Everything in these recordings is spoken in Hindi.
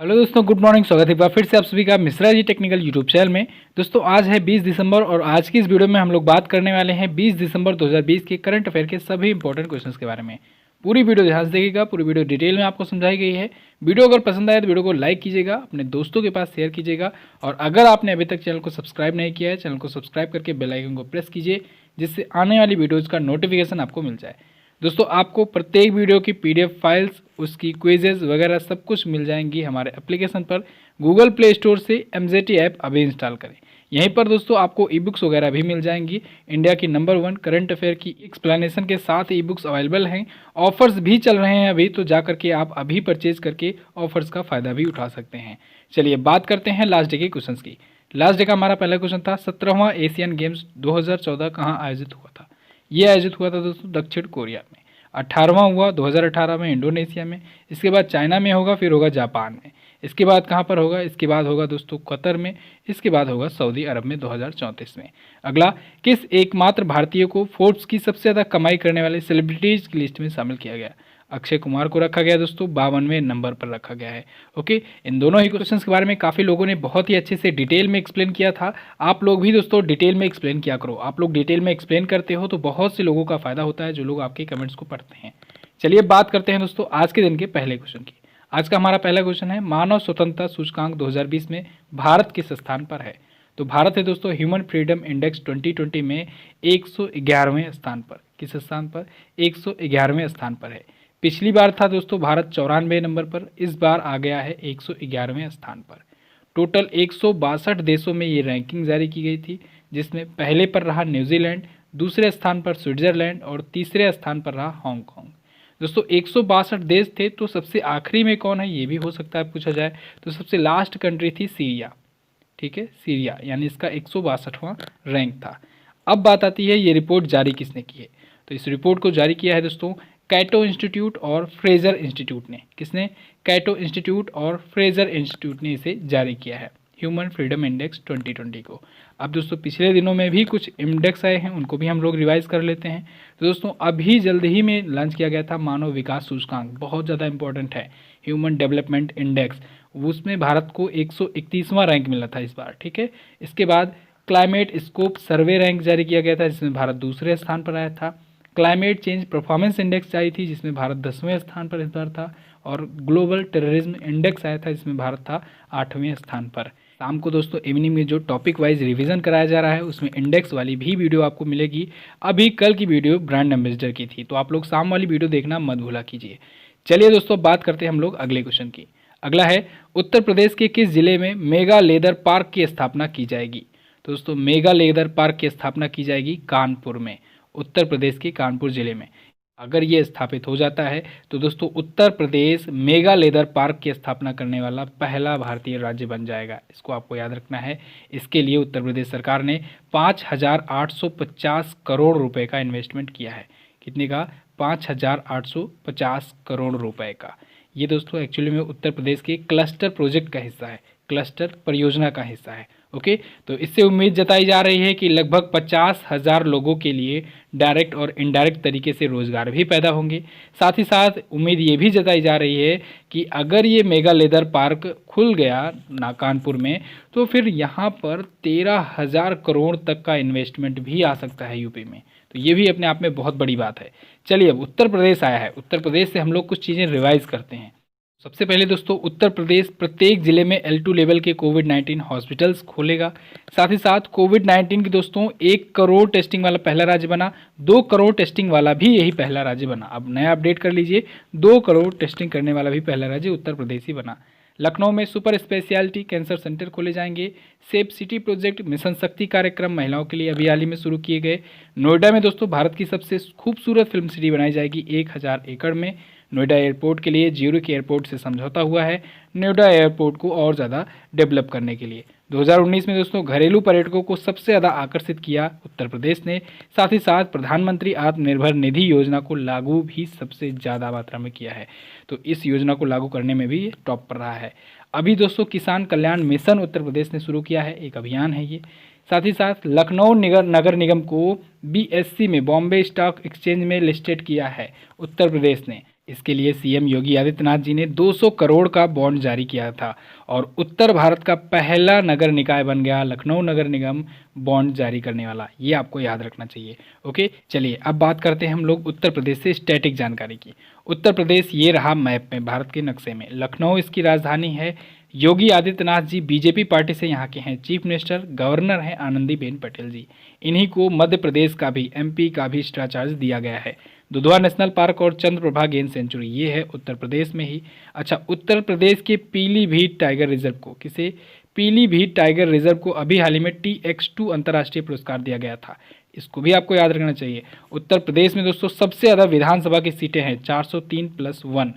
हेलो दोस्तों, गुड मॉर्निंग। स्वागत है एक बार फिर से आप सभी का Mishra ji technical YouTube channel में। दोस्तों आज है 20 दिसंबर और आज की इस वीडियो में हम लोग बात करने वाले हैं 20 दिसंबर 2020 के करंट अफेयर के सभी इंपॉर्टेंट क्वेश्चंस के बारे में। पूरी वीडियो ध्यान से देखिएगा, पूरी वीडियो डिटेल में आपको समझाई गई है। वीडियो अगर पसंद आए तो वीडियो को लाइक कीजिएगा, अपने दोस्तों के पास शेयर कीजिएगा और अगर आपने अभी तक चैनल को सब्सक्राइब नहीं किया है, चैनल को सब्सक्राइब करके बेल आइकन को प्रेस कीजिए, जिससे आने वाली वीडियोज़ का नोटिफिकेशन आपको मिल जाए। दोस्तों आपको प्रत्येक वीडियो की पीडीएफ फाइल्स, उसकी क्विजेज वगैरह सब कुछ मिल जाएंगी हमारे एप्लीकेशन पर। गूगल प्ले स्टोर से एमजेटी ऐप अभी इंस्टॉल करें। यहीं पर दोस्तों आपको ई बुक्स वगैरह भी मिल जाएंगी। इंडिया की नंबर 1 करंट अफेयर की एक्सप्लेनेशन के साथ ई बुक्स अवेलेबल हैं। ऑफर्स भी चल रहे हैं अभी, तो जा करके आप अभी परचेज करके ऑफर्स का फ़ायदा भी उठा सकते हैं। चलिए बात करते हैं लास्ट डे के क्वेश्चन की। लास्ट डे का हमारा पहला क्वेश्चन था 17वां एशियन गेम्स 2014 कहाँ आयोजित हुआ था। ये आयोजित हुआ था दोस्तों दक्षिण कोरिया में। 18वां हुआ 2018 में इंडोनेशिया में। इसके बाद चाइना में होगा, फिर होगा जापान में। इसके बाद कहाँ पर होगा, इसके बाद होगा दोस्तों कतर में। इसके बाद होगा सऊदी अरब में 2034 में। अगला, किस एकमात्र भारतीय को फोर्ब्स की सबसे ज़्यादा कमाई करने वाले सेलिब्रिटीज़ की लिस्ट में शामिल किया गया। अक्षय कुमार को रखा गया दोस्तों, 52वें नंबर पर रखा गया है। ओके, इन दोनों ही क्वेश्चंस के बारे में काफ़ी लोगों ने बहुत ही अच्छे से डिटेल में एक्सप्लेन किया था। आप लोग भी दोस्तों डिटेल में एक्सप्लेन किया करो। आप लोग डिटेल में एक्सप्लेन करते हो तो बहुत से लोगों का फ़ायदा होता है जो लोग आपके कमेंट्स को पढ़ते हैं। चलिए बात करते हैं दोस्तों आज के दिन के पहले क्वेश्चन की। आज का हमारा पहला क्वेश्चन है, मानव स्वतंत्रता सूचकांक 2020 में भारत किस स्थान पर है। तो भारत है दोस्तों ह्यूमन फ्रीडम इंडेक्स 2020 में 111वें स्थान पर। किस स्थान पर? 111वें स्थान पर है। पिछली बार था दोस्तों भारत 94 नंबर पर, इस बार आ गया है 111वें स्थान पर। टोटल 162 देशों में ये रैंकिंग जारी की गई थी, जिसमें पहले पर रहा न्यूजीलैंड, दूसरे स्थान पर स्विट्जरलैंड और तीसरे स्थान पर रहा हांगकांग। दोस्तों 162 देश थे, तो सबसे आखिरी में कौन है ये भी हो सकता है पूछा जाए। तो सबसे लास्ट कंट्री थी सीरिया। ठीक है, सीरिया, यानी इसका 162वां रैंक था। अब बात आती है ये रिपोर्ट जारी किसने की है। तो इस रिपोर्ट को जारी किया है दोस्तों कैटो इंस्टीट्यूट और फ्रेजर इंस्टीट्यूट ने। किसने? कैटो इंस्टीट्यूट और फ्रेजर इंस्टीट्यूट ने इसे जारी किया है, ह्यूमन फ्रीडम इंडेक्स 2020 को। अब दोस्तों पिछले दिनों में भी कुछ इंडेक्स आए हैं, उनको भी हम लोग रिवाइज कर लेते हैं। तो दोस्तों अभी जल्द ही में लॉन्च किया गया था मानव विकास सूचकांक, बहुत ज़्यादा इंपॉर्टेंट है, ह्यूमन डेवलपमेंट इंडेक्स। उसमें भारत को 131वां रैंक मिला था इस बार। ठीक है, इसके बाद क्लाइमेट स्कोप सर्वे रैंक जारी किया गया था, जिसमें भारत दूसरे स्थान पर आया था। क्लाइमेट चेंज परफॉर्मेंस इंडेक्स आई थी, जिसमें भारत 10वें स्थान पर इस बार था। और ग्लोबल टेररिज्म इंडेक्स आया था, जिसमें भारत था 8वें स्थान पर। शाम को दोस्तों इवनिंग में जो टॉपिक वाइज रिवीजन कराया जा रहा है, उसमें इंडेक्स वाली भी वीडियो आपको मिलेगी। अभी कल की वीडियो ब्रांड एम्बेसडर की थी, तो आप लोग शाम वाली वीडियो देखना मत भूला कीजिए। चलिए दोस्तों बात करते हैं हम लोग अगले क्वेश्चन की। अगला है, उत्तर प्रदेश के किस जिले में मेगा लेदर पार्क की स्थापना की जाएगी। तो दोस्तों मेगा लेदर पार्क की स्थापना की जाएगी कानपुर में, उत्तर प्रदेश के कानपुर जिले में। अगर ये स्थापित हो जाता है तो दोस्तों Uttar Pradesh mega leather park की स्थापना करने वाला पहला भारतीय राज्य बन जाएगा। इसको आपको याद रखना है। इसके लिए उत्तर प्रदेश सरकार ने 5,850 करोड़ रुपए का इन्वेस्टमेंट किया है। कितने का? 5,850 करोड़ रुपए का। ये दोस्तों एक्चुअली में उत्तर प्रदेश के क्लस्टर प्रोजेक्ट का हिस्सा है, क्लस्टर परियोजना का हिस्सा है। ओके, तो इससे उम्मीद जताई जा रही है कि लगभग 50,000 लोगों के लिए डायरेक्ट और इनडायरेक्ट तरीके से रोजगार भी पैदा होंगे। साथ ही साथ उम्मीद ये भी जताई जा रही है कि अगर ये मेगा लेदर पार्क खुल गया कानपुर में, तो फिर यहाँ पर 13,000 करोड़ तक का इन्वेस्टमेंट भी आ सकता है यूपी में। तो ये भी अपने आप में बहुत बड़ी बात है। चलिए अब उत्तर प्रदेश आया है, उत्तर प्रदेश से हम लोग कुछ चीज़ें रिवाइज करते हैं। सबसे पहले दोस्तों उत्तर प्रदेश प्रत्येक जिले में L2 लेवल के कोविड-19 हॉस्पिटल्स खोलेगा। साथ ही साथ कोविड-19 की दोस्तों 1 करोड़ टेस्टिंग वाला पहला राज्य बना, 2 करोड़ टेस्टिंग वाला भी यही पहला राज्य बना। अब नया अपडेट कर लीजिए, 2 करोड़ टेस्टिंग करने वाला भी पहला राज्य उत्तर प्रदेश ही बना। लखनऊ में सुपर स्पेशलिटी कैंसर सेंटर खोले जाएंगे। सेफ सिटी प्रोजेक्ट मिशन शक्ति कार्यक्रम महिलाओं के लिए अभी हाल ही में शुरू किए गए। नोएडा में दोस्तों भारत की सबसे खूबसूरत फिल्म सिटी बनाई जाएगी 1,000 एकड़ में। नोएडा एयरपोर्ट के लिए ज्यूरिख एयरपोर्ट से समझौता हुआ है, नोएडा एयरपोर्ट को और ज़्यादा डेवलप करने के लिए। 2019 में दोस्तों घरेलू पर्यटकों को सबसे ज़्यादा आकर्षित किया उत्तर प्रदेश ने। साथ ही साथ प्रधानमंत्री आत्मनिर्भर निधि योजना को लागू भी सबसे ज़्यादा मात्रा में किया है, तो इस योजना को लागू करने में भी टॉप पर रहा है। अभी दोस्तों किसान कल्याण मिशन उत्तर प्रदेश ने शुरू किया है, एक अभियान है ये। साथ ही साथ लखनऊ नगर निगम को BSE में, बॉम्बे स्टॉक एक्सचेंज में लिस्टेड किया है उत्तर प्रदेश ने। इसके लिए सीएम योगी आदित्यनाथ जी ने 200 करोड़ का बॉन्ड जारी किया था और उत्तर भारत का पहला नगर निकाय बन गया लखनऊ नगर निगम बॉन्ड जारी करने वाला। ये आपको याद रखना चाहिए। ओके, चलिए अब बात करते हैं हम लोग उत्तर प्रदेश से स्टैटिक जानकारी की। उत्तर प्रदेश ये रहा मैप में, भारत के नक्शे में। लखनऊ इसकी राजधानी है। योगी आदित्यनाथ जी बीजेपी पार्टी से यहाँ के हैं चीफ मिनिस्टर। गवर्नर हैं आनंदीबेन पटेल जी। इन्हीं को मध्य प्रदेश का भी, एमपी का भी स्ट्राचार्ज दिया गया है। दुधवा नेशनल पार्क और चंद्रप्रभा गेम सेंचुरी ये है उत्तर प्रदेश में ही। अच्छा, उत्तर प्रदेश के पीलीभीत टाइगर रिजर्व को, किसे, पीलीभीत टाइगर रिजर्व को अभी हाल ही में TX2 अंतर्राष्ट्रीय पुरस्कार दिया गया था। इसको भी आपको याद रखना चाहिए। उत्तर प्रदेश में दोस्तों सबसे ज़्यादा विधानसभा की सीटें हैं 403+1।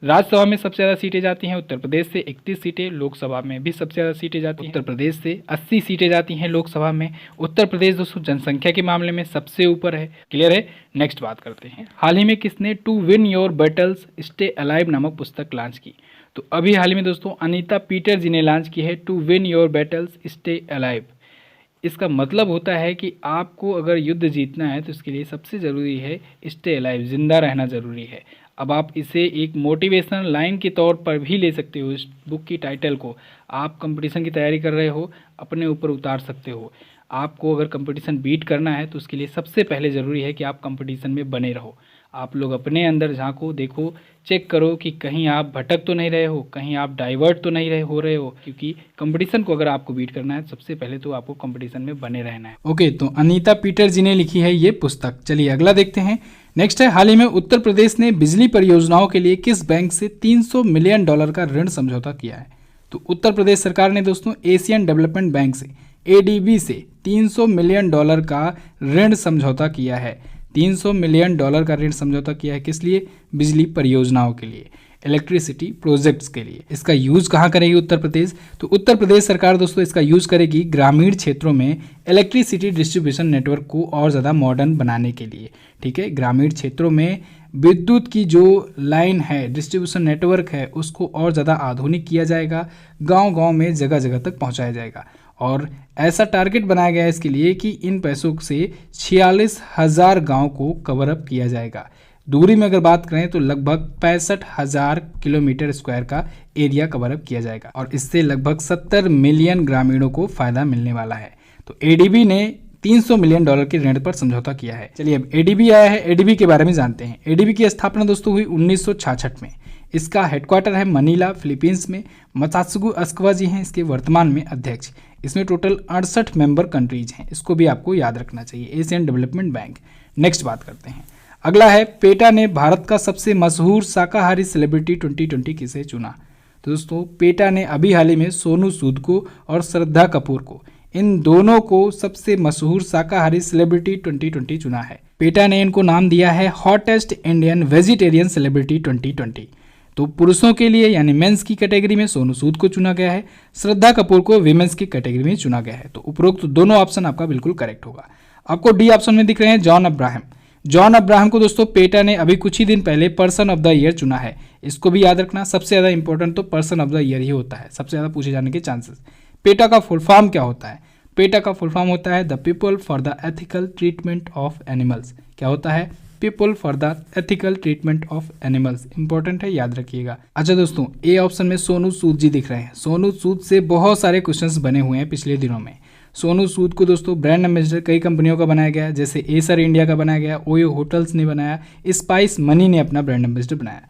राज्यसभा में सबसे ज़्यादा सीटें जाती हैं उत्तर प्रदेश से 31 सीटें, लोकसभा में भी सबसे ज़्यादा सीटें जाती हैं उत्तर प्रदेश से 80 सीटें जाती हैं लोकसभा में। उत्तर प्रदेश दोस्तों जनसंख्या के मामले में सबसे ऊपर है। क्लियर है। नेक्स्ट बात करते हैं, हाल ही में किसने to win your battles stay alive नामक पुस्तक लॉन्च की। तो अभी हाल ही में दोस्तों अनीता पीटर जी ने लॉन्च की है to win your battles stay alive. इसका मतलब होता है कि आपको अगर युद्ध जीतना है तो इसके लिए सबसे ज़रूरी है स्टे अलाइव, जिंदा रहना ज़रूरी है। अब आप इसे एक मोटिवेशनल लाइन के तौर पर भी ले सकते हो। इस बुक की टाइटल को आप कंपटीशन की तैयारी कर रहे हो, अपने ऊपर उतार सकते हो। आपको अगर कंपटीशन बीट करना है तो उसके लिए सबसे पहले ज़रूरी है कि आप कंपटीशन में बने रहो। आप लोग अपने अंदर झांको, देखो, चेक करो कि कहीं आप भटक तो नहीं रहे हो, कहीं आप डाइवर्ट तो नहीं हो रहे हो, क्योंकि कंपटीशन को अगर आपको बीट करना है सबसे पहले तो आपको कंपटीशन में बने रहना है। ओके, तो अनीता पीटर जी ने लिखी है ये पुस्तक। चलिए अगला देखते हैं। नेक्स्ट है, हाल ही में उत्तर प्रदेश ने बिजली परियोजनाओं के लिए किस बैंक से $300 मिलियन का ऋण समझौता किया है। तो उत्तर प्रदेश सरकार ने दोस्तों एशियन डेवलपमेंट बैंक से, ADB से $300 मिलियन का ऋण समझौता किया है। $300 मिलियन का ऋण समझौता किया है किस लिए, बिजली परियोजनाओं के लिए, इलेक्ट्रिसिटी प्रोजेक्ट्स के लिए। इसका यूज़ कहाँ करेगी उत्तर प्रदेश, तो उत्तर प्रदेश सरकार दोस्तों इसका यूज़ करेगी ग्रामीण क्षेत्रों में इलेक्ट्रिसिटी डिस्ट्रीब्यूशन नेटवर्क को और ज़्यादा मॉडर्न बनाने के लिए। ठीक है, ग्रामीण क्षेत्रों में विद्युत की जो लाइन है, डिस्ट्रीब्यूशन नेटवर्क है, उसको और ज़्यादा आधुनिक किया जाएगा, गांव-गांव में जगह जगह तक पहुंचाया जाएगा। और ऐसा टारगेट बनाया गया है इसके लिए कि इन पैसों से 46,000 गाँव को कवर अप किया जाएगा। दूरी में अगर बात करें तो लगभग 65,000 किलोमीटर स्क्वायर का एरिया कवर अप किया जाएगा और इससे लगभग 70 मिलियन ग्रामीणों को फायदा मिलने वाला है। तो ADB ने $300 मिलियन के ऋण पर समझौता किया है। चलिए अब ADB आया है, ADB के बारे में जानते हैं। ADB की स्थापना दोस्तों हुई 1966 में। इसका हेडक्वार्टर है मनीला, फिलीपींस में। मसात्सुगु अस्कवा जी हैं इसके वर्तमान में अध्यक्ष। इसमें टोटल 68 मेंबर कंट्रीज हैं, इसको भी आपको याद रखना चाहिए, एशियन डेवलपमेंट बैंक। नेक्स्ट बात करते हैं, अगला है, पेटा ने भारत का सबसे मशहूर शाकाहारी सेलिब्रिटी 2020 किसे चुना। तो दोस्तों पेटा ने अभी हाल ही में सोनू सूद को और श्रद्धा कपूर को, इन दोनों को सबसे मशहूर शाकाहारी सेलिब्रिटी 2020 चुना है। पेटा ने इनको नाम दिया है हॉटेस्ट इंडियन वेजिटेरियन सेलिब्रिटी 2020। तो पुरुषों के लिए यानी मेंस की कैटेगरी में सोनू सूद को चुना गया है, श्रद्धा कपूर को विमेंस की कैटेगरी में चुना गया है। तो उपरोक्त दोनों ऑप्शन आपका बिल्कुल करेक्ट होगा। आपको डी ऑप्शन में दिख रहे हैं जॉन अब्राहम। जॉन अब्राहम को दोस्तों पेटा ने अभी कुछ ही दिन पहले पर्सन ऑफ द ईयर चुना है। इसको भी याद रखना, सबसे ज़्यादा इंपॉर्टेंट तो पर्सन ऑफ द ईयर ही होता है, सबसे ज़्यादा पूछे जाने के चांसेस। पेटा का फुल फॉर्म क्या होता है, पेटा का फुल फॉर्म होता है the people for the ethical treatment of animals. क्या होता है, people for the ethical treatment of animals. Important है, याद रखिएगा। अच्छा दोस्तों, ए ऑप्शन में सोनू सूद जी दिख रहे हैं। सोनू सूद से बहुत सारे क्वेश्चंस बने हुए हैं पिछले दिनों में। सोनू सूद को दोस्तों ब्रांड एम्बेसडर कई कंपनियों का बनाया गया, जैसे एसर इंडिया का बनाया गया, ओयो होटल्स ने बनाया, स्पाइस मनी ने अपना ब्रांड एम्बेसडर बनाया।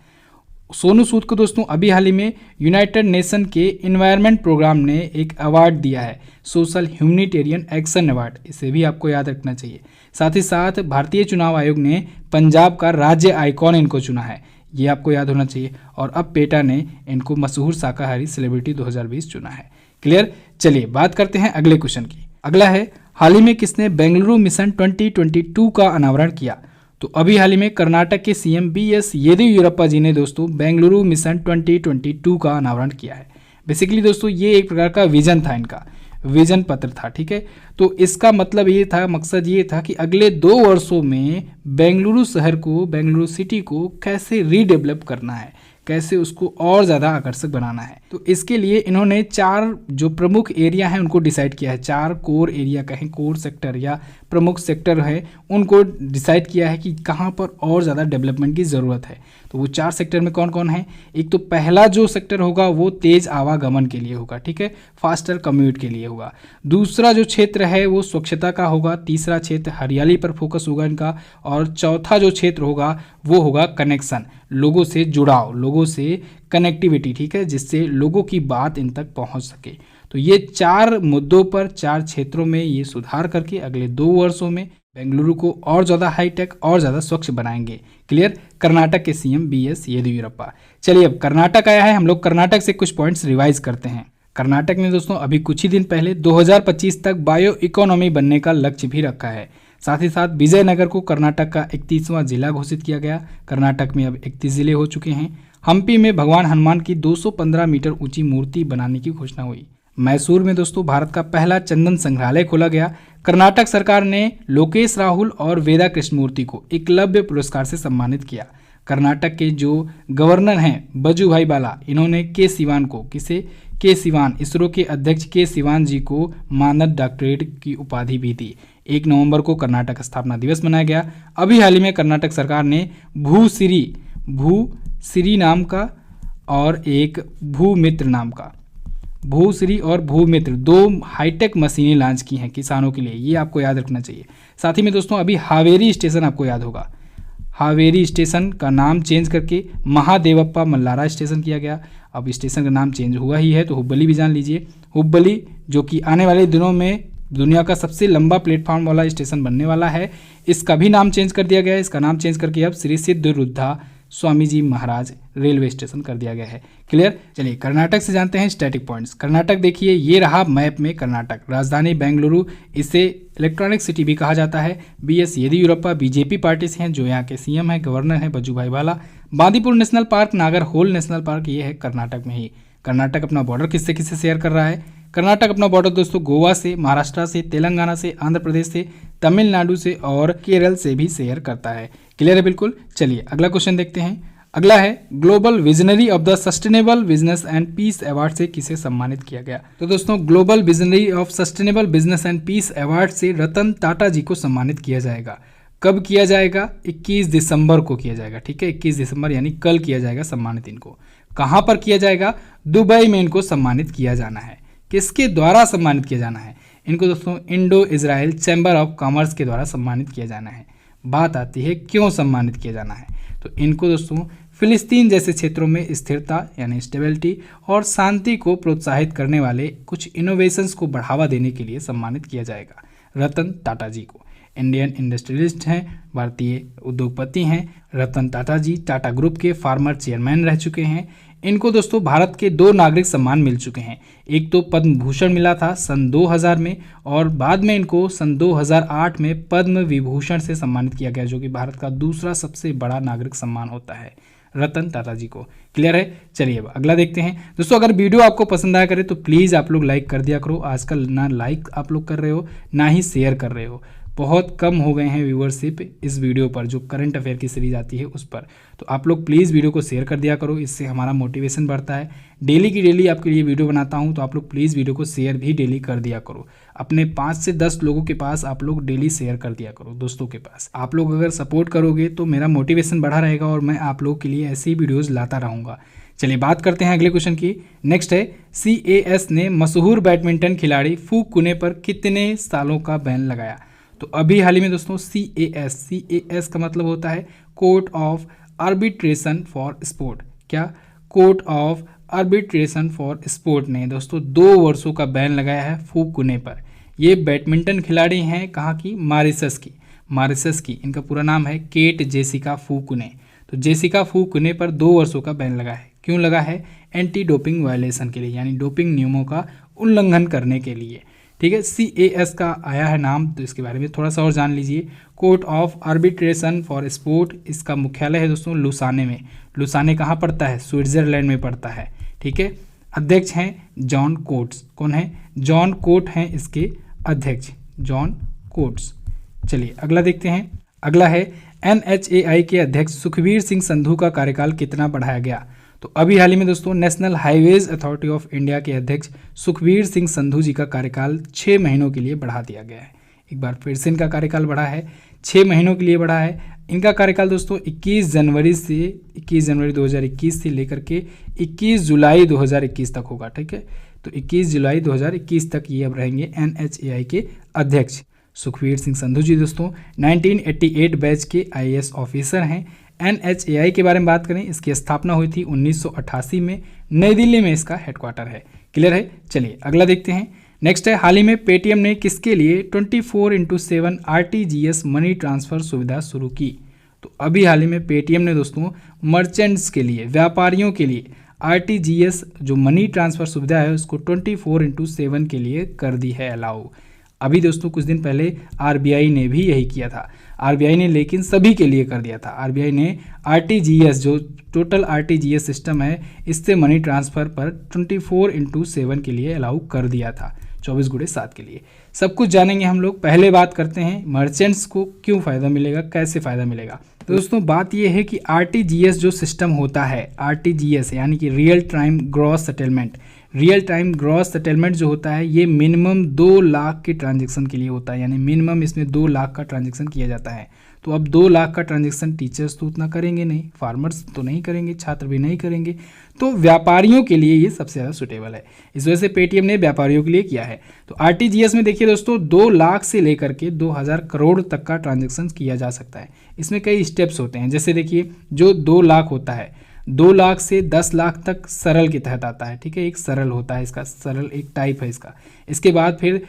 सोनू सूद को दोस्तों अभी हाल ही में यूनाइटेड नेशन के इन्वायरमेंट प्रोग्राम ने एक अवार्ड दिया है, सोशल ह्यूमैनिटेरियन एक्शन अवार्ड। इसे भी आपको याद रखना चाहिए। साथ ही साथ भारतीय चुनाव आयोग ने पंजाब का राज्य आइकॉन इनको चुना है, ये आपको याद होना चाहिए। और अब पेटा ने इनको मशहूर शाकाहारी सेलिब्रिटी 2020 चुना है। क्लियर। चलिए बात करते हैं अगले क्वेश्चन की। अगला है, हाल ही में किसने बेंगलुरु मिशन 2022 का अनावरण किया। तो अभी हाल ही में कर्नाटक के सीएम BS येदियुरप्पा जी ने दोस्तों बेंगलुरु मिशन 2022 का अनावरण किया है। बेसिकली दोस्तों ये एक प्रकार का विजन था, इनका विजन पत्र था। ठीक है, तो इसका मतलब ये था, मकसद ये था कि अगले 2 वर्षों में बेंगलुरु शहर को, बेंगलुरु सिटी को कैसे रीडेवलप करना है, कैसे उसको और ज़्यादा आकर्षक बनाना है। तो इसके लिए इन्होंने 4 जो प्रमुख एरिया हैं उनको डिसाइड किया है। 4 कोर एरिया कहें, कोर सेक्टर या प्रमुख सेक्टर है उनको डिसाइड किया है कि कहाँ पर और ज़्यादा डेवलपमेंट की ज़रूरत है। तो वो 4 सेक्टर में कौन कौन है? एक तो पहला जो सेक्टर होगा वो तेज़ आवागमन के लिए होगा, ठीक है, फास्टर कम्यूट के लिए होगा। दूसरा जो क्षेत्र है वो स्वच्छता का होगा। तीसरा क्षेत्र हरियाली पर फोकस होगा इनका। और चौथा जो क्षेत्र होगा वो होगा कनेक्शन, लोगों से जुड़ाव, लोगों से कनेक्टिविटी, ठीक है, जिससे लोगों की बात इन तक पहुंच सके। तो ये 4 मुद्दों पर 4 क्षेत्रों में ये सुधार करके अगले 2 वर्षों में बेंगलुरु को और ज़्यादा हाईटेक और ज़्यादा स्वच्छ बनाएंगे। क्लियर? कर्नाटक के सीएम बीएस येदियुरप्पा। चलिए अब कर्नाटक आया है, हम लोग कर्नाटक से कुछ पॉइंट्स रिवाइज करते हैं। कर्नाटक ने दोस्तों अभी कुछ ही दिन पहले 2025 तक बायो इकोनॉमी बनने का लक्ष्य भी रखा है। साथ ही साथ विजयनगर को कर्नाटक का 31वां जिला घोषित किया गया। कर्नाटक में अब 31 जिले हो चुके हैं। हम्पी में भगवान हनुमान की 215 मीटर ऊंची मूर्ति बनाने की घोषणा हुई। मैसूर में दोस्तों भारत का पहला चंदन संग्रहालय खोला गया। कर्नाटक सरकार ने लोकेश राहुल और वेदा कृष्णमूर्ति को एकलव्य पुरस्कार से सम्मानित किया। कर्नाटक के जो गवर्नर हैं बजूभाई बाला, इन्होंने के सिवान को, किसे? के सिवान, इसरो के अध्यक्ष के सिवान जी को मानद डॉक्टरेट की उपाधि भी दी। 1 नवंबर को कर्नाटक स्थापना दिवस मनाया गया। अभी हाल ही में कर्नाटक सरकार ने भूश्री नाम का और एक भूमित्र नाम का, भूश्री और भूमित्र 2 हाईटेक मशीनें लॉन्च की हैं किसानों के लिए, ये आपको याद रखना चाहिए। साथ ही में दोस्तों अभी हावेरी स्टेशन आपको याद होगा, हावेरी स्टेशन का नाम चेंज करके महादेवप्पा मल्लारा स्टेशन किया गया। अब स्टेशन का नाम चेंज हुआ ही है, तो हुब्बली भी जान लीजिए। हुब्बली जो कि आने वाले दिनों में दुनिया का सबसे लंबा प्लेटफॉर्म वाला स्टेशन बनने वाला है, इसका भी नाम चेंज कर दिया गया है। इसका नाम चेंज करके अब श्री सिद्धरुद्धा स्वामी जी महाराज रेलवे स्टेशन कर दिया गया है। क्लियर? चलिए कर्नाटक से जानते हैं स्टैटिक पॉइंट्स। कर्नाटक देखिए, ये रहा मैप में कर्नाटक। राजधानी बेंगलुरु, इसे इलेक्ट्रॉनिक सिटी भी कहा जाता है। बीएस येदियुरप्पा बीजेपी पार्टी से हैं, जो यहाँ के सीएम है। गवर्नर है बजूभाई वाला। Bandipur national park, Nagarhole national park, ये है कर्नाटक में ही। कर्नाटक अपना बॉर्डर किससे किससे शेयर कर रहा है? कर्नाटक अपना बॉर्डर दोस्तों गोवा से, महाराष्ट्र से, तेलंगाना से, आंध्र प्रदेश से, तमिलनाडु से और केरल से भी शेयर करता है। क्लियर है? बिल्कुल। चलिए अगला क्वेश्चन देखते हैं। अगला है global visionary of the sustainable business and peace award से किसे सम्मानित किया गया? तो दोस्तों global visionary of sustainable business and peace award से रतन टाटा जी को सम्मानित किया जाएगा। कब किया जाएगा? 21 दिसंबर को किया जाएगा, ठीक है, 21 दिसंबर यानी कल किया जाएगा सम्मानित इनको। कहाँ पर किया जाएगा? दुबई में इनको सम्मानित किया जाना है। किसके द्वारा सम्मानित किया जाना है इनको? दोस्तों Indo Israel chamber of commerce के द्वारा सम्मानित किया जाना है। बात आती है क्यों सम्मानित किया जाना है, तो इनको दोस्तों फिलिस्तीन जैसे क्षेत्रों में स्थिरता यानी स्टेबिलिटी और शांति को प्रोत्साहित करने वाले कुछ इनोवेशंस को बढ़ावा देने के लिए सम्मानित किया जाएगा रतन टाटा जी को। इंडियन इंडस्ट्रियलिस्ट हैं, भारतीय उद्योगपति हैं। रतन टाटा जी टाटा ग्रुप के फार्मर चेयरमैन रह चुके हैं। इनको दोस्तों भारत के 2 नागरिक सम्मान मिल चुके हैं। एक तो पद्म भूषण मिला था सन 2000 में, और बाद में इनको सन 2008 में पद्म विभूषण से सम्मानित किया गया, जो कि भारत का दूसरा सबसे बड़ा नागरिक सम्मान होता है रतन टाटा जी को। क्लियर है? चलिए अब अगला देखते हैं। दोस्तों अगर वीडियो आपको पसंद आया करे तो प्लीज़ आप लोग लाइक कर दिया करो। आजकल ना लाइक आप लोग कर रहे हो ना ही शेयर कर रहे हो। बहुत कम हो गए हैं व्यूअरशिप इस वीडियो पर, जो करंट अफेयर की सीरीज आती है उस पर। तो आप लोग प्लीज़ वीडियो को शेयर कर दिया करो, इससे हमारा मोटिवेशन बढ़ता है। डेली की डेली आपके लिए वीडियो बनाता हूं, तो आप लोग प्लीज़ वीडियो को शेयर भी डेली कर दिया करो। अपने 5 से 10 लोगों के पास आप लोग डेली शेयर कर दिया करो, दोस्तों के पास। आप लोग अगर सपोर्ट करोगे तो मेरा मोटिवेशन बढ़ा रहेगा और मैं आप लोग के लिए ऐसी ही वीडियोज़ लाता रहूँगा। चलिए बात करते हैं अगले क्वेश्चन की। नेक्स्ट है CAS ने मशहूर बैडमिंटन खिलाड़ी फू कुने पर कितने सालों का बैन लगाया? तो अभी हाल ही में दोस्तों CAS का मतलब होता है court of arbitration for sport. क्या? Court of arbitration for sport ने दोस्तों 2 वर्षों का बैन लगाया है फू कुने पर। ये बैडमिंटन खिलाड़ी हैं कहाँ की? मॉरिशस की। इनका पूरा नाम है केट जेसिका फू कुने। तो जेसिका फू कुने पर 2 वर्षों का बैन लगा है। क्यों लगा है? एंटी डोपिंग वायलेशन के लिए, यानी डोपिंग नियमों का उल्लंघन करने के लिए। ठीक है, CAS का आया है नाम, तो इसके बारे में थोड़ा सा और जान लीजिए। Court of arbitration for sport, इसका मुख्यालय है दोस्तों लुसाने में। लुसाने कहाँ पड़ता है? स्विट्जरलैंड में पड़ता है। ठीक है, अध्यक्ष हैं जॉन कोट्स। कौन है? जॉन कोट हैं इसके अध्यक्ष, जॉन कोट्स। चलिए अगला देखते हैं। अगला है NHAI के अध्यक्ष सुखबीर सिंह संधू का कार्यकाल कितना बढ़ाया गया? तो अभी हाल ही में दोस्तों national highways authority of India के अध्यक्ष सुखबीर सिंह संधू जी का कार्यकाल 6 महीनों के लिए बढ़ा दिया गया है। एक बार फिर से इनका कार्यकाल बढ़ा है, 6 महीनों के लिए बढ़ा है। इनका कार्यकाल दोस्तों 21 जनवरी 2021 से लेकर के 21 जुलाई 2021 तक होगा, ठीक है। तो 21 जुलाई 2021 तक ये अब रहेंगे NHAI के अध्यक्ष। सुखबीर सिंह संधू जी दोस्तों 1988 बैच के IAS ऑफिसर हैं। NHAI के बारे में बात करें, इसकी स्थापना हुई थी 1988 में, नई दिल्ली में इसका हेडक्वार्टर है। क्लियर है। चलिए अगला देखते हैं। नेक्स्ट है, हाल ही में पेटीएम ने किसके लिए 24/7 RTGS मनी ट्रांसफ़र सुविधा शुरू की। तो अभी हाल ही में पेटीएम ने दोस्तों मर्चेंट्स के लिए, व्यापारियों के लिए RTGS जो मनी ट्रांसफ़र सुविधा है उसको 24/7 के लिए कर दी है अलाउ। अभी दोस्तों कुछ दिन पहले RBI ने भी यही किया था। RBI ने लेकिन सभी के लिए कर दिया था। RBI ने RTGS जो टोटल RTGS सिस्टम है इससे मनी ट्रांसफ़र पर 24/7 के लिए अलाउ कर दिया था, 24/7 के लिए। सब कुछ जानेंगे हम लोग। पहले बात करते हैं मर्चेंट्स को क्यों फ़ायदा मिलेगा, कैसे फ़ायदा मिलेगा। तो दोस्तों बात यह है कि RTGS जो सिस्टम होता है, RTGS यानी कि real time gross settlement, real time gross settlement जो होता है ये मिनिमम 2 लाख के ट्रांजेक्शन के लिए होता है, यानी मिनिमम इसमें 2 लाख का ट्रांजेक्शन किया जाता है। तो अब 2 लाख का ट्रांजेक्शन टीचर्स तो उतना करेंगे नहीं, फार्मर्स तो नहीं करेंगे, छात्र भी नहीं करेंगे, तो व्यापारियों के लिए ये सबसे ज़्यादा सुटेबल है। इस वजह से पेटीएम ने व्यापारियों के लिए किया है। तो RTGS में देखिए दोस्तों 2 लाख से लेकर के 2000 करोड़ तक का ट्रांजेक्शन किया जा सकता है। इसमें कई स्टेप्स होते हैं, जैसे देखिए जो 2 लाख होता है, 2 लाख से 10 लाख तक सरल के तहत आता है, ठीक है। एक सरल होता है इसका, सरल एक टाइप है इसका। इसके बाद फिर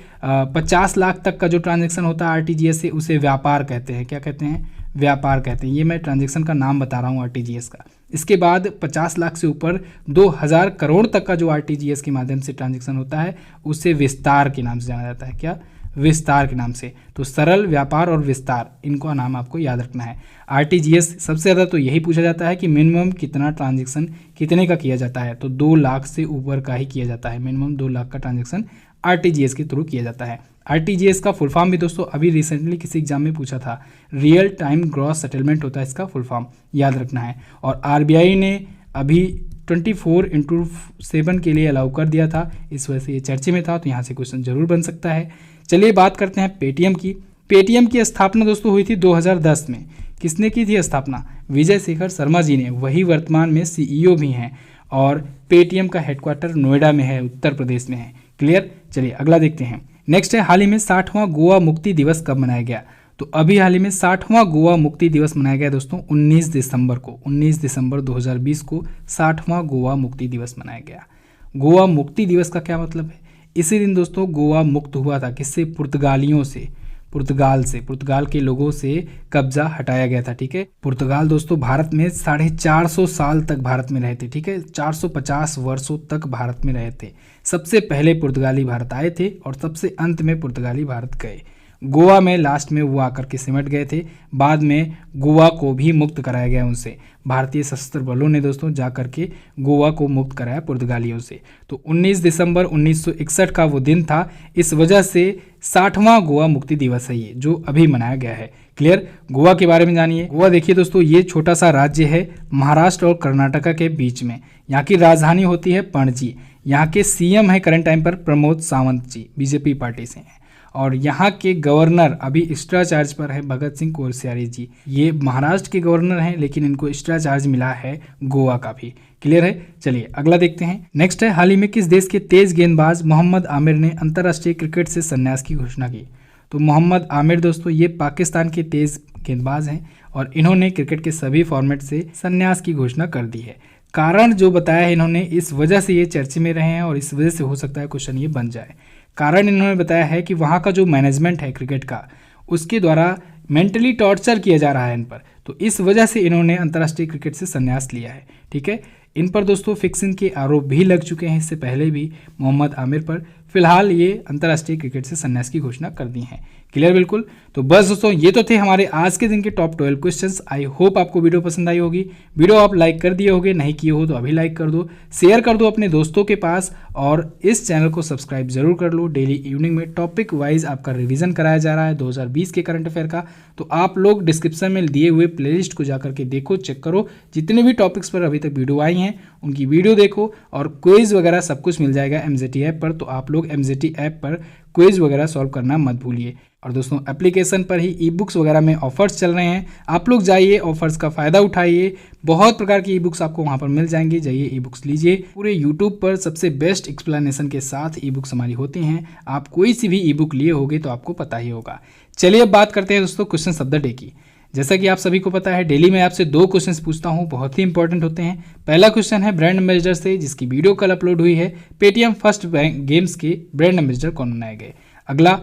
50 लाख तक का जो ट्रांजैक्शन होता है RTGS से उसे व्यापार कहते हैं। क्या कहते हैं? व्यापार कहते हैं। ये मैं ट्रांजैक्शन का नाम बता रहा हूँ RTGS का। इसके बाद 50 लाख से ऊपर 2000 करोड़ तक का जो RTGS के माध्यम से ट्रांजैक्शन होता है उसे विस्तार के नाम से जाना जाता है। क्या? विस्तार के नाम से। तो सरल, व्यापार और विस्तार, इनको नाम आपको याद रखना है। RTGS सबसे ज़्यादा तो यही पूछा जाता है कि मिनिमम कितना ट्रांजैक्शन कितने का किया जाता है, तो 2 लाख से ऊपर का ही किया जाता है। मिनिमम 2 लाख का ट्रांजैक्शन RTGS के थ्रू किया जाता है। RTGS का फुल फॉर्म भी दोस्तों अभी रिसेंटली किसी एग्जाम में पूछा था, रियल टाइम ग्रॉस सेटलमेंट होता है इसका फुल फॉर्म, याद रखना है। और RBI ने अभी 24/7 के लिए अलाउ कर दिया था, इस वजह से ये चर्चे में था, तो यहाँ से क्वेश्चन जरूर बन सकता है। चलिए बात करते हैं पेटीएम की। पेटीएम की स्थापना दोस्तों हुई थी 2010 में। किसने की थी स्थापना? विजय शेखर शर्मा जी ने। वही वर्तमान में CEO भी हैं और पेटीएम का हेडक्वार्टर नोएडा में है, उत्तर प्रदेश में है। क्लियर। चलिए अगला देखते हैं। नेक्स्ट है, हाल ही में 60वां गोवा मुक्ति दिवस कब मनाया गया? तो अभी हाल ही में 60वां गोवा मुक्ति दिवस मनाया गया दोस्तों 19 दिसंबर को। 19 दिसंबर 2020 को 60वां गोवा मुक्ति दिवस मनाया गया। गोवा मुक्ति दिवस का क्या मतलब है? इसी दिन दोस्तों गोवा मुक्त हुआ था। किससे? पुर्तगालियों से, पुर्तगाल से, पुर्तगाल के लोगों से कब्जा हटाया गया था, ठीक है। पुर्तगाल दोस्तों भारत में 450 साल तक भारत में रहे थे, ठीक है। 450 वर्षों तक भारत में रहे थे। सबसे पहले पुर्तगाली भारत आए थे और सबसे अंत में पुर्तगाली भारत गए। गोवा में लास्ट में वो आकर के सिमट गए थे। बाद में गोवा को भी मुक्त कराया गया उनसे। भारतीय सशस्त्र बलों ने दोस्तों जा करके गोवा को मुक्त कराया पुर्तगालियों से। तो 19 दिसंबर 1961 का वो दिन था, इस वजह से 60वां गोवा मुक्ति दिवस है ये, जो अभी मनाया गया है। क्लियर। गोवा के बारे में जानिए। गोवा देखिए दोस्तों, ये छोटा सा राज्य है महाराष्ट्र और कर्नाटका के बीच में। यहाँ की राजधानी होती है पणजी। यहाँ के CM है करंट टाइम पर प्रमोद सावंत जी, BJP पार्टी से हैं। और यहाँ के गवर्नर अभी एक्स्ट्रा चार्ज पर है भगत सिंह कोश्यारी जी। ये महाराष्ट्र के गवर्नर हैं लेकिन इनको एक्स्ट्रा चार्ज मिला है गोवा का भी। क्लियर है। चलिए अगला देखते हैं। नेक्स्ट है, हाल ही में किस देश के तेज गेंदबाज मोहम्मद आमिर ने अंतर्राष्ट्रीय क्रिकेट से संन्यास की घोषणा की? तो मोहम्मद आमिर दोस्तों ये पाकिस्तान के तेज गेंदबाज हैं और इन्होंने क्रिकेट के सभी फॉर्मेट से संन्यास की घोषणा कर दी है। कारण जो बताया है इन्होंने, इस वजह से ये चर्चे में रहे हैं और इस वजह से हो सकता है क्वेश्चन ये बन जाए। कारण इन्होंने बताया है कि वहाँ का जो मैनेजमेंट है क्रिकेट का, उसके द्वारा मेंटली टॉर्चर किया जा रहा है इन पर, तो इस वजह से इन्होंने अंतर्राष्ट्रीय क्रिकेट से संन्यास लिया है। ठीक है। इन पर दोस्तों फिक्सिंग के आरोप भी लग चुके हैं इससे पहले भी मोहम्मद आमिर पर। फिलहाल ये अंतर्राष्ट्रीय क्रिकेट से संन्यास की घोषणा कर दी है। क्लियर बिल्कुल। तो बस दोस्तों ये तो थे हमारे आज के दिन के टॉप 12 क्वेश्चंस। आई होप आपको वीडियो पसंद आई होगी। वीडियो आप लाइक कर दिए होगे, नहीं किए हो तो अभी लाइक कर दो, शेयर कर दो अपने दोस्तों के पास और इस चैनल को सब्सक्राइब जरूर कर लो। डेली इवनिंग में टॉपिक वाइज आपका रिवीजन कराया जा रहा है 2020 के करंट अफेयर का। तो आप लोग डिस्क्रिप्शन में दिए हुए प्लेलिस्ट को जाकर के देखो, चेक करो, जितने भी टॉपिक्स पर अभी तक वीडियो आई हैं उनकी वीडियो देखो और क्विज वगैरह सब कुछ मिल जाएगा MZT ऐप पर। तो आप लोग MZT ऐप पर क्विज वगैरह सॉल्व करना मत भूलिए। और दोस्तों एप्लीकेशन पर ही ई बुक्स वगैरह में ऑफर्स चल रहे हैं, आप लोग जाइए ऑफर्स का फ़ायदा उठाइए। बहुत प्रकार की ई बुक्स आपको वहाँ पर मिल जाएंगी, जाइए ई बुक्स लीजिए। पूरे यूट्यूब पर सबसे बेस्ट एक्सप्लेनेशन के साथ ई बुक्स हमारी होती हैं। आप कोई सी भी ई बुक लिए होगे तो आपको पता ही होगा। चलिए अब बात करते हैं दोस्तों क्वेश्चन ऑफ द डे की। जैसा कि आप सभी को पता है डेली मैं आपसे 2 क्वेश्चंस पूछता हूं, बहुत ही इंपॉर्टेंट होते हैं। पहला क्वेश्चन है ब्रांड एम्बेसडर से, जिसकी वीडियो कल अपलोड हुई है। पेटीएम फर्स्ट गेम्स के ब्रांड एम्बेसडर कौन बनाए गए। अगला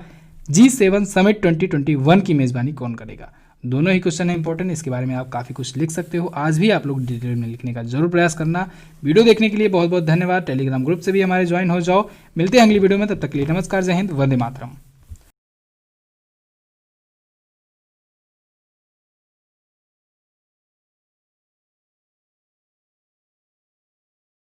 G7 समिट 2021 की मेजबानी कौन करेगा। दोनों ही क्वेश्चन है इंपॉर्टेंट, इसके बारे में आप काफ़ी कुछ लिख सकते हो। आज भी आप लोग डिटेल में लिखने का जरूर प्रयास करना। वीडियो देखने के लिए बहुत बहुत धन्यवाद। टेलीग्राम ग्रुप से भी हमारे ज्वाइन हो जाओ। मिलते हैं अगली वीडियो में, तब तक के लिए नमस्कार, जय हिंद, वंदे मातरम।